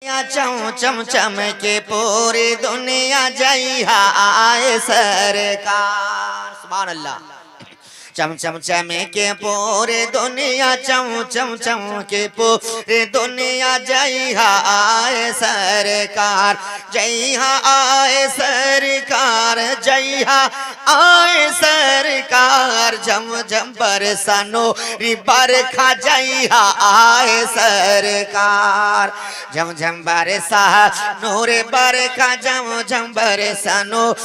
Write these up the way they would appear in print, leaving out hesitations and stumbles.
चम चम चम के पूरी दुनिया जय आए सरकार। सुभान अल्लाह। चम चम चम के पूरी दुनिया चम चम चम के पूरी दुनिया जय आए सरकार। जय आए सरकार, जय आए सरकार। झम झम बरसानो री बरखा जय आए सरकार। झम झम बरसा नूर बरखा, झम झम बरसा नूर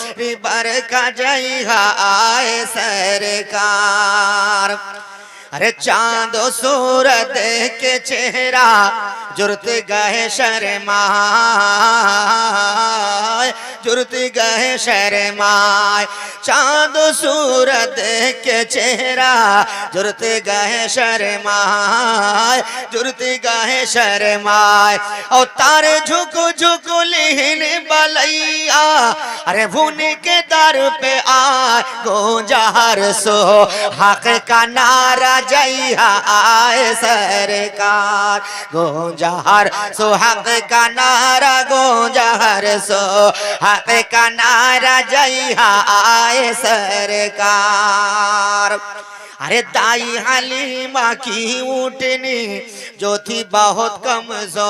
बरखा जय आए सरकार। अरे चांदो सूरत के चेहरा जुर्त गए शर्माए, जुर्त गए शर्माए। चांदो सूरत के चेहरा जुर्त गए शर्माए, जुर्त गए शर्माए। और तारे झुक झुक लिहन बलैया, अरे भून के दर पे आए गोंजार सो हक का नारा जय आए सरकार। गोंजार सो हक का नारा, गोंजार सो हक का नारा जय आए सरकार। अरे दाई हलीमा की ऊँटनी जो थी बहुत कमजोर,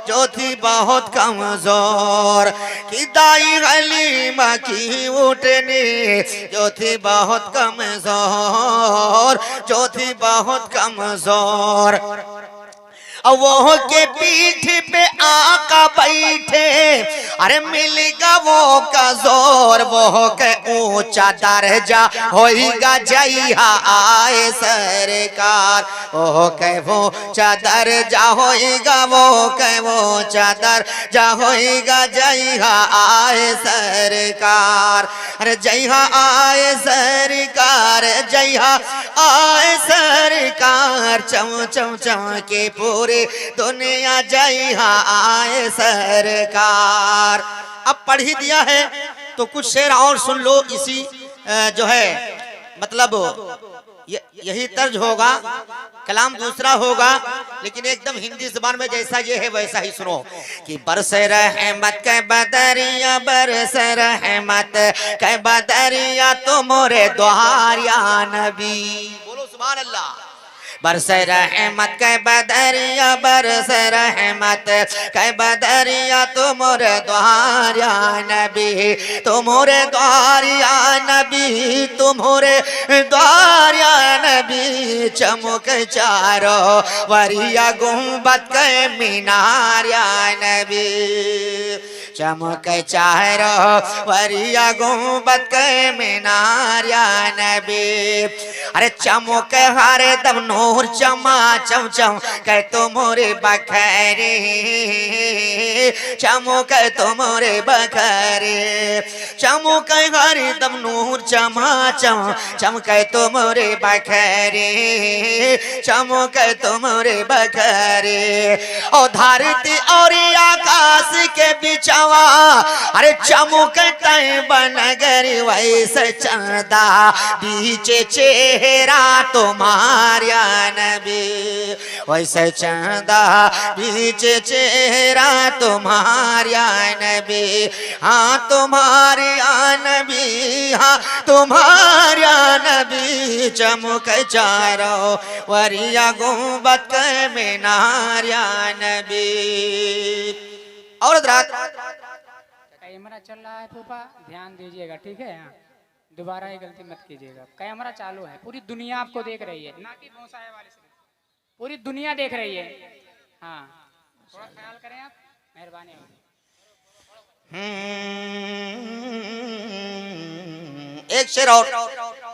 जो थी बहुत कमजोर। कि दाई हलीमा की ऊँटनी जो थी बहुत कमजोर, जो थी बहुत कमजोर। वो के पीठ पे आका बैठे, अरे मिलेगा वो का जोर। वो के ऊंचा दर्जा होएगा जय आए सरकार। वो के ऊंचा दर्जा होएगा, वो के ऊंचा दर्जा होएगा जय आए सरकार। अरे जय आए सरकार, जय आए सरकार। चम चम चम के पूरे दुनिया जय आए सरकार। अब पढ़ ही दिया है तो कुछ शेर और सुन लो। इसी जो है मतलब यही तर्ज होगा, कलाम दूसरा होगा, लेकिन एकदम हिंदी जुबान में जैसा ये है वैसा ही सुनो। कि बरस रहमत के बदरिया, बरस रहमत के बदरिया तुमरे द्वार या नबी। बोलो सुभान अल्लाह। बरस रहमत के बदरिया, बरस रहमत के बदरिया तुमरे द्वार या नबी, तुमरे द्वार या नबी, तुमरे द्वार या नबी। चमक चारो वरिया गुंबद के मीनार या नबी, चमक चारो वरिया गुंबद के मीनार या नबी। अरे चमक हर दम नूर चमा चम चम कह तुमरे बखरे, चमक तुमरे बखरे। चमक हर दम नूर चमा चम चमक तुमरे बखरे, चमक तुमरे बखरे। ओ धरती और आकाश के बिचवा, अरे चमक तय बनगर वैसे चंदा बीचे चेहरा तुम्हारा नबी, वैसे चंदा बीचे चेहरा तुम्हारा नबी। हाँ तुम्हारा नबी, हाँ तुम्हारा नबी। चमक चारो वरिया गुंबद के मीनार नबी। और रात कैमरा चल रहा है फूफा, ध्यान दीजिएगा ठीक है। दोबारा ये गलती मत कीजिएगा। कैमरा चालू है, पूरी दुनिया आपको देख रही है, ना कि भौंसाए वाले से, पूरी दुनिया देख रही है। हाँ थोड़ा ख्याल करें आप, मेहरबानी। एक शेर और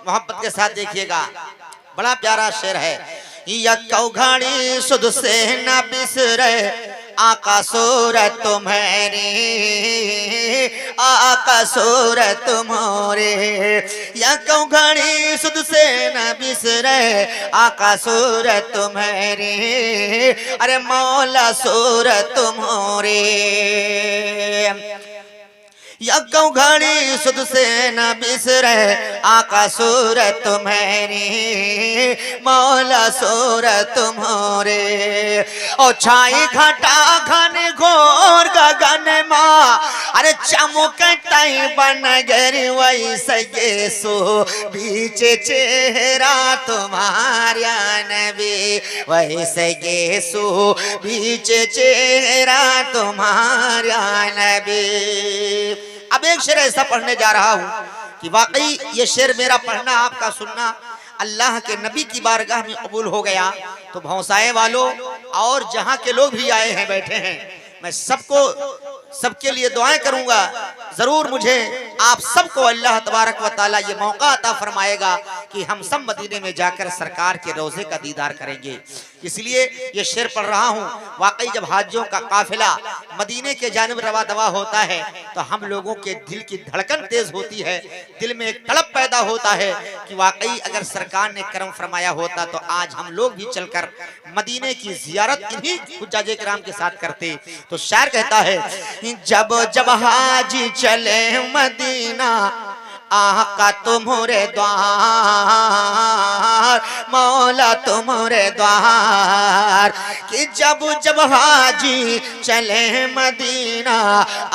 मोहब्बत के साथ देखिएगा, बड़ा प्यारा शेर है। यक्कौ घड़ी सुध से न बिसरे आका सूरत तुम्हारी, आका सूरत तुम्हारे। यक्कौ घड़ी सुध से न बिसरे आका सूरत तुम्हारी, अरे मौला सूरत तुम्हारे। यज्ञ घड़ी सुध से न बिसरे आका सूरत तुम्हारी, मौला सूरत तुम्हारे। ओ छाई घटा घन घोर गगन माँ, अरे चमक तई बन गरी वैसे सो बीच चेहरा तुम्हारा नबी, वैसे सो बीच चेहरा तुम्हारा नबी। अब एक शेर ऐसा पढ़ने जा रहा हूं कि वाकई ये शेर मेरा पढ़ना आपका सुनना अल्लाह के नबी की बारगाह में कबूल हो गया। तो भौसाए वालों और जहां के लोग भी आए हैं बैठे हैं, मैं सबके लिए दुआएं करूंगा। जरूर मुझे आप सबको अल्लाह तबारक व तआला ये मौका अता फरमाएगा कि हम सब मदीने में जाकर सरकार के रोजे का दीदार करेंगे। इसलिए ये शेर पढ़ रहा हूँ। वाकई जब हाजियों का काफिला मदीने के जानिब रवा दवा होता है तो हम लोगों के दिल की धड़कन तेज होती है, दिल में एक तड़प पैदा होता है कि वाकई अगर सरकार ने करम फरमाया होता तो आज हम लोग भी चलकर मदीने की जियारत इन्हीं हुज्जाजे किराम के साथ करते। तो शायर कहता है, जब जब हाजी चले मदीना आका तुम्हारे द्वार, मौला तुम्हारे द्वार। कि जब जब हाजी चले मदीना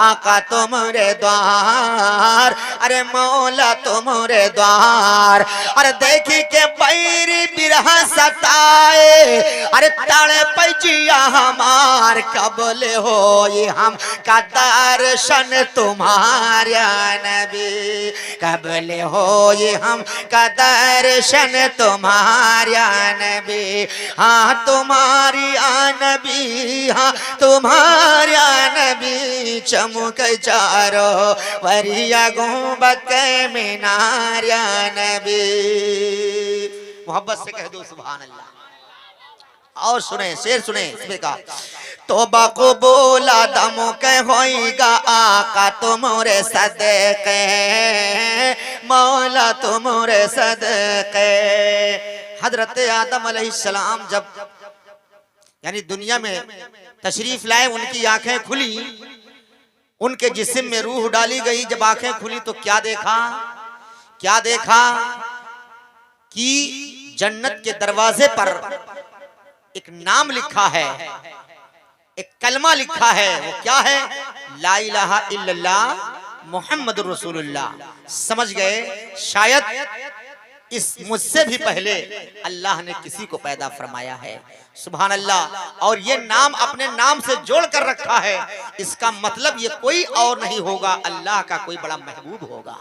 आका तुम्हारे द्वार, अरे मौला तुम्हारे द्वार। अरे देखी के पैरी बिरहा सताए, अरे ताड़े पैजिया हमार कबले हो ये हम का दर्शन तुम्हारा नबी, कबले हो ये हम का दर्शन तुम्हारा नबी। हाँ तुम्हारी नबी, हाँ तुम्हारा नबी, चमक चारो वरिया गुंबद के मीनारा नबी। मोहब्बत से कह दो सुभान अल्लाह। और सुने शेर सुने इसमें का, तोबा को बोला दमो के होएगा आका तुमरे सदके, मौला तुमरे सदके। हजरत आदम अलैहिस्सलाम जब यानी दुनिया में तशरीफ लाए, उनकी आंखें खुली, उनके जिस्म में रूह डाली गई। जब आंखें खुली तो क्या देखा? क्या देखा कि जन्नत के दरवाजे पर एक नाम लिखा है, एक कलमा लिखा है। वो क्या है? ला इलाहा इल्लल्लाह मुहम्मदुर रसूलुल्लाह। समझ गए? शायद इस मुझसे भी पहले अल्लाह ने किसी को पैदा फरमाया है। सुभान अल्लाह। और ये नाम अपने नाम से जोड़ कर रखा है। इसका मतलब ये कोई और नहीं होगा, अल्लाह का कोई बड़ा महबूब होगा,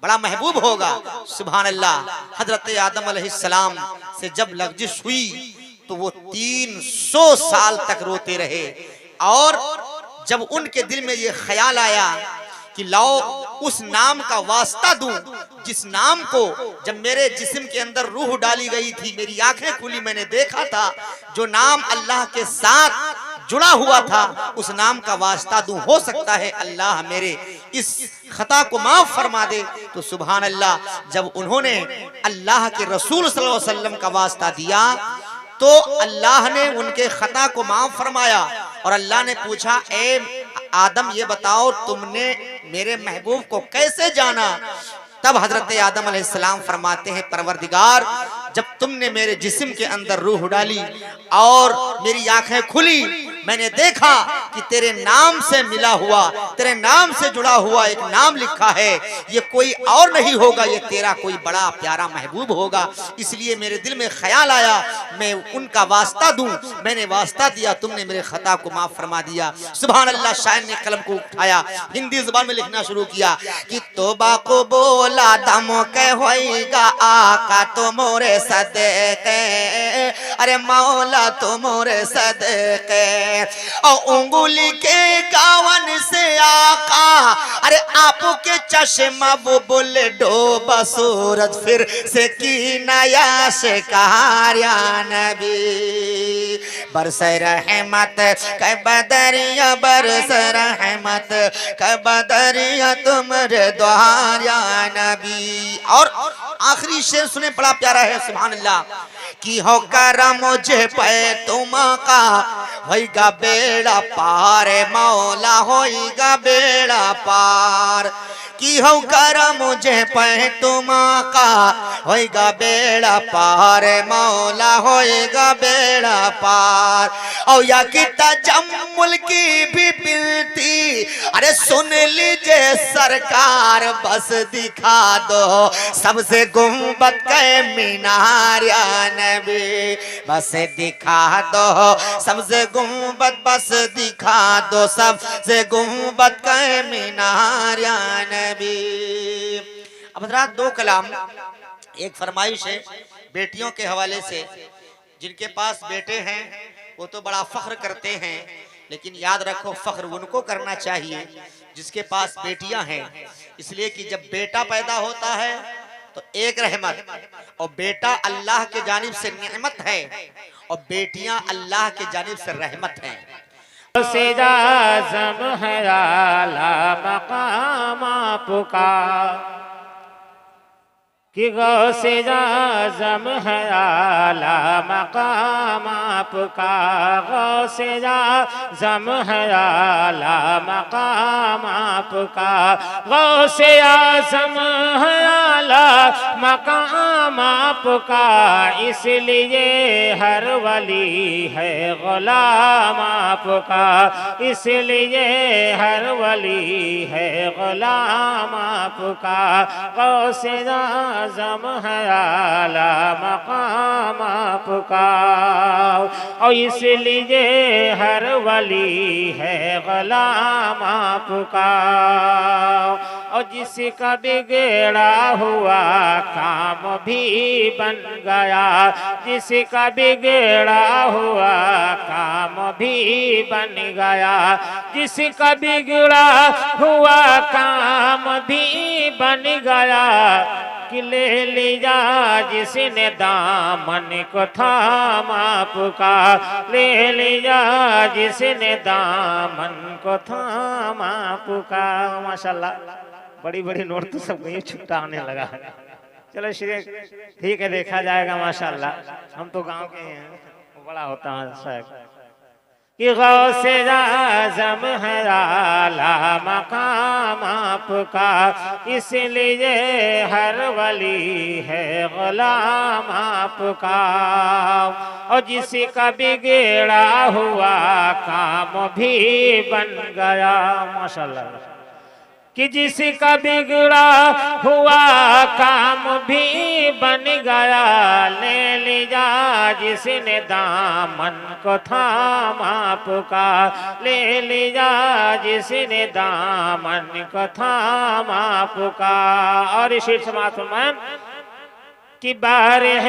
बड़ा महबूब होगा। सुभान अल्लाह। हजरत आदम अलैहिस्सलाम से जब लफ्जिश हुई तो वो 300 साल तक रोते रहे। और जब उनके दिल में ये ख्याल आया कि लाओ उस नाम का वास्ता दूं जिस नाम को जब मेरे जिस्म के अंदर रूह डाली गई थी, मेरी आंखें खुली, मैंने देखा था, जो नाम अल्लाह के साथ जुड़ा हुआ था, उस नाम का वास्ता दूं। हो सकता है अल्लाह मेरे इस खता को माफ फरमा दे। तो सुभान अल्लाह, जब उन्होंने अल्लाह के रसूल सल्लल्लाहु अलैहि वसल्लम का वास्ता दिया तो अल्लाह ने उनके खता को माफ फरमाया। और अल्लाह ने पूछा, ए आदम ये बताओ तुमने मेरे महबूब को कैसे जाना? तब हजरत आदम अलैहिस्सलाम फरमाते हैं, परवरदिगार जब तुमने मेरे जिस्म के अंदर रूह डाली और मेरी आंखें खुली, मैंने देखा कि तेरे नाम से मिला हुआ, तेरे नाम से जुड़ा हुआ एक नाम लिखा है। ये कोई और नहीं होगा, ये तेरा कोई बड़ा प्यारा महबूब होगा। इसलिए मेरे दिल में ख्याल आया मैं उनका वास्ता दूं। मैंने वास्ता दिया, तुमने मेरे खता को माफ फरमा दिया। सुभान अल्लाह। शायर ने कलम को उठाया, हिंदी जुबान में लिखना शुरू किया कि तौबा को बोला दम के होएगा आका तुमरे सदके, अरे मौला तुमरे सदके। और उंगली के गावन से आका, अरे आपके चश्मा वो बोले डोबा सूरज फिर से की नया शिकार या नबी। बरस रहमत के बदरिया, बरस रहमत के बदरिया तुम्हारे द्वार या नबी। और आखिरी शेर सुने, बड़ा प्यारा है। सुभान अल्लाह। कि हो करम मुझे पे तुम का होगा बेड़ा पार, पार मौला होएगा बेड़ा पार की हो कर मुझे पे तुम का होएगा बेड़ा पार मौला होएगा बेड़ा पार और या कि तजम्मुल की भी बिनती अरे सुन लीजिए सरकार बस दिखा दो सबसे गुंबद के मीनार या नबी बस दिखा दो सबसे गुंबद बस दिखा दो सबसे गुंबद के मीनार या नबी। अब हज़रात दो कलाम एक फरमाइश है बेटियों के हवाले से। जिनके पास बेटे हैं वो तो बड़ा फख्र करते हैं, लेकिन याद रखो फख्र उनको करना चाहिए जिसके पास बेटियां हैं। इसलिए कि जब बेटा पैदा होता है तो एक रहमत, और बेटा अल्लाह के जानिब से नेमत है, और बेटियां अल्लाह के जानिब से रहमत हैं। आज़म है आला मकाम आपका कि गौसे आज़म है आला मकाम आपका, गौसे आज़म है आला मकाम आपका, गौसे आज़म है आला मकाम आपका, इसलिए हर वली है गुलाम आपका, इसलिए हर वली है गुलाम आपका, गौसे आज़म है आला मकाम आपका, और इसलिए हर वली है गुलाम आपका, और जिसका बिगड़ा हुआ काम भी बन गया, जिसका बिगड़ा हुआ काम भी बन गया, जिसका बिगड़ा हुआ काम भी बन गया, कि ले लिया जिसने दामन को थाम आपका, ले लिया जिसने दामन को थाम आपका। माशाल्लाह बड़ी बड़ी नोट तो सब ये छुट्टा आने लगा। चलो ठीक है देखा जाएगा माशाल्लाह। हम तो गांव के हैं, बड़ा होता है शायद कि गौसे आज़म है आला मकाम आपका, इसलिए हर वली है गुलाम आपका, और जिसका बिगड़ा हुआ काम भी बन गया। माशाल्लाह कि जिसका बिगड़ा हुआ काम भी बन गया, ले लिया जिसने दामन को थाम आपका, ले लिया जिसने दामन को थाम आपका। और इसी समाज में कि बारह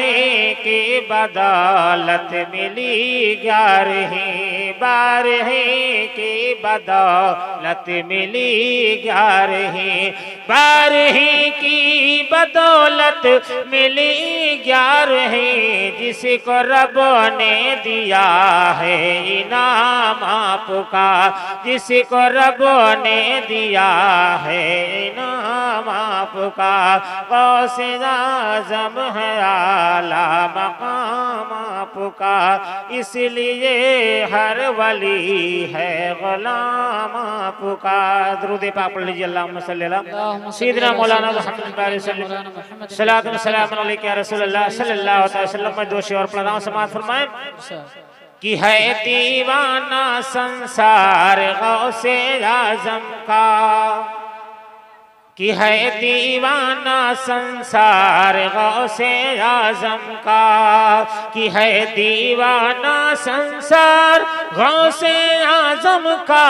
की बदौलत मिली 11, बारह की बदौलत मिली 11, बारह की बदौलत मिली 11, जिसको रब ने दिया है इनाम आपका, जिसको रब ने दिया है इनाम आपका, गौसे आज़म है आला मकाम आपका, इसलिए हर वली है गुलाम आपका। दुरूद पाक पढ़ लीजिए। अल्लाहुम्मा सल्ली अला सय्यिदिना मौलाना मुहम्मद सल्लल्लाहु अलैहि या रसूलल्लाह सल्लल्लाहु अलैहि वसल्लम में दोषी और प्रदान समाज फरमाए कि है दीवाना संसार गौसे आज़म का, कि है दीवाना संसार गौसे आज़म का, कि है दीवाना संसार गौसे आज़म का,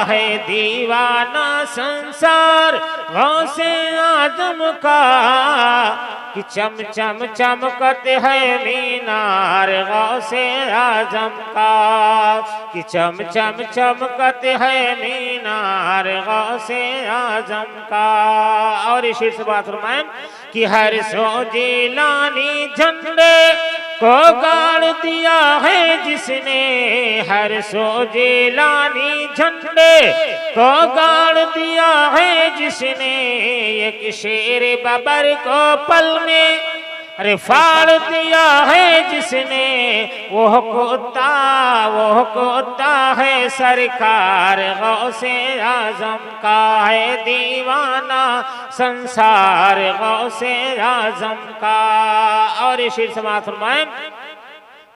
है दीवाना संसार गौसे आज़म का, कि चम चम चमकते है मीनार गौसे आज़म का, कि चम चम चमकते है मीनार गौसे आज़म का। और इसी से बात फरमाएं कि हर सो जिलानी झंडे को गाड़ दिया है जिसने, हर सो जिलानी झंडे को गाड़ दिया है जिसने, एक शेर बबर को पल में अरे फाड़ दिया है जिसने वो कुत्ता है सरकार गौसे आजम का है दीवाना संसार गौसे आजम का। और ये शेर समाप्त फरमाएं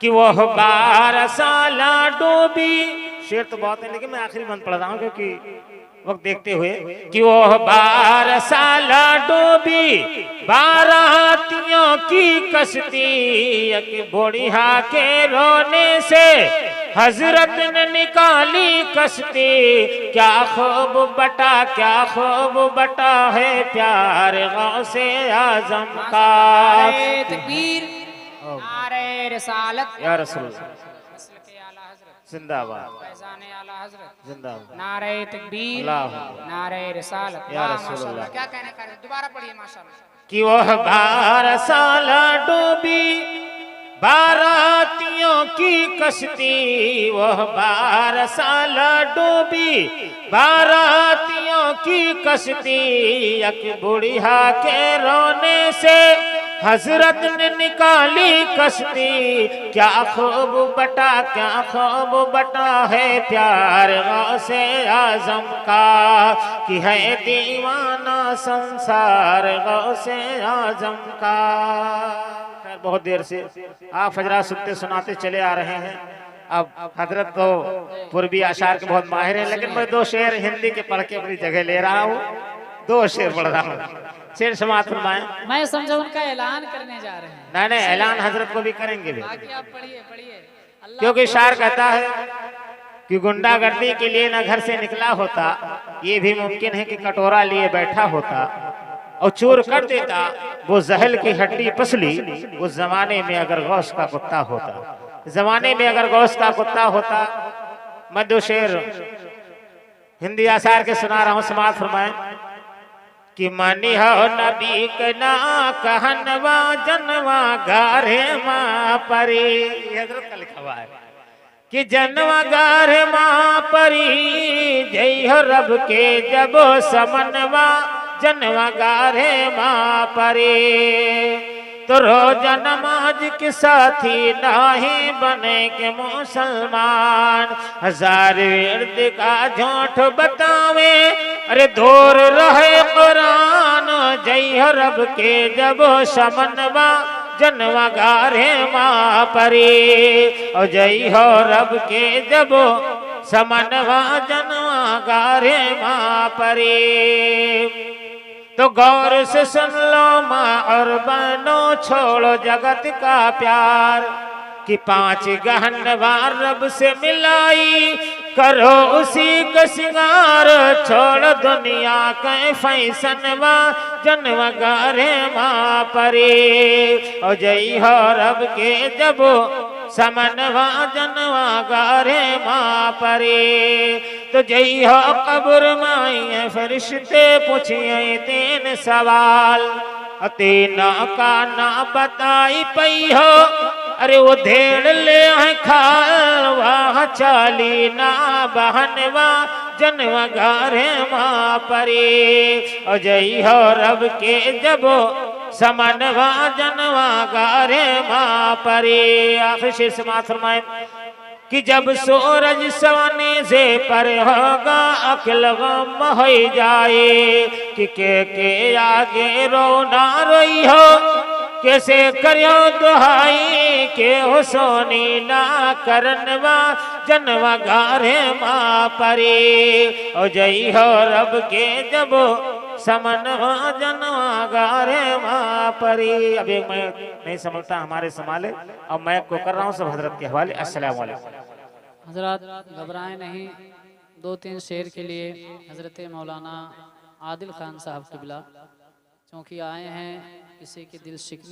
कि वह 12 साल डूबी। शेर तो बहुत है लेकिन मैं आखिरी बंद पढ़ रहा हूँ क्योंकि वक्त देखते हुए कि वह 12 साल डूबी 12 हाथियों की कश्ती एक बुढ़िया के रोने से हजरत ने निकाली कश्ती। क्या खूब बटा है प्यार गौसे आजम का। नारे तकबीर, नारे रिसालत या रसूल नस्ल के आला हजरत जिंदाबाद, फैज़ाने आला हजरत जिंदाबाद, नारे तकबीर, अल्लाह नारे रिसालत। या वाह, रसूल माशाअल्लाह। अल्लाह। क्या कहने का है? दोबारा पढ़िए माशाअल्लाह। कि वह 12 साल डूबी 12 हाथियों की कश्ती। वह 12 साल डूबी 12 हाथियों की कश्ती एक बुढ़िया के रोने से हजरत ने निकाली कश्ती। क्या खूब बटा है प्यार गौसे आजम का कि है दीवाना संसार गौसे आजम का। खैर बहुत देर से आप हजरात सुनते सुनाते चले आ रहे हैं। अब हजरत तो पूर्वी आशार के बहुत माहिर हैं लेकिन मैं 2 शेर हिंदी के पढ़ के अपनी जगह ले रहा हूँ। 2 शेर पढ़ रहा हूँ। शेर समाप्त फरमाएं। मैं समझा उनका ऐलान करने जा रहे हैं। नहीं ऐलान हजरत को भी करेंगे भी। बाकी आप पढ़िए अल्लाह। क्योंकि शार कहता है कि गुंडागर्दी के लिए न घर से निकला होता, ये भी मुमकिन है कि कटोरा लिए बैठा होता और चोर कर देता वो जहल की हड्डी पसली। उस जमाने में अगर गौस का कुत्ता होता। मैं 2 शेर हिंदी आसार के सुना रहा हूँ, समाप्त फरमाएं कि मानी हो नबी के ना कहनवा जनवा गारे माँ परी। हजरत का लिखा हुआ है कि जनवा गारे माँ परी जय हो रब के जबो समनवा जनवा गारे माँ परी। तो रोजा नमाज के साथी नाही बने के मुसलमान। 1000 विर्द का झूठ बतावे अरे दूर रहे कुरान। जय हो रब के जब समनवा जनवा गारे माँ परी। और जय हो रब के जब समनवा जनवा गारे माँ परी। तो गौर से सुन लो माँ और बनो छोड़ो जगत का प्यार कि 5 गहनवार रब से मिलाई करो उसी का सिंगार। छोड़ दुनिया के फैसनवा जनवा गारे माँ परी। और जय हो रब के जब समनवा जनवा गारे माँ परी। तो जय हो कब्र माई फरिश्ते पूछिए 3 सवाल। 3 का ना बताई पई हो अरे वो धेड़ ले खाल वाह चाली ना बहनवा जनवा गारे माँ परी। और जय हो रब के जब समनवा जनवा गारे माँ परी। आखिर शेर समाप्त फरमाएं कि जब सूरज सवने से पर होगा अखिल गम हो जाए कि के आगे रो ना रोई हो कैसे करियो दुहाई के हो सोनी ना करनवा जनवा गारे माँ परी। और जय हो रब के जब समनवा जनवा गारे माँ परी। अब एक मैं नहीं समझता हमारे संभाले अब मैं को कर रहा हूँ सब हजरत के हवाले। अस्सलाम वालेकुम। हजरत घबराएं नहीं। 2-3 शेर के लिए हजरत मौलाना आदिल खान साहब किबला चूँकि आए हैं किसी के दिल शिकनी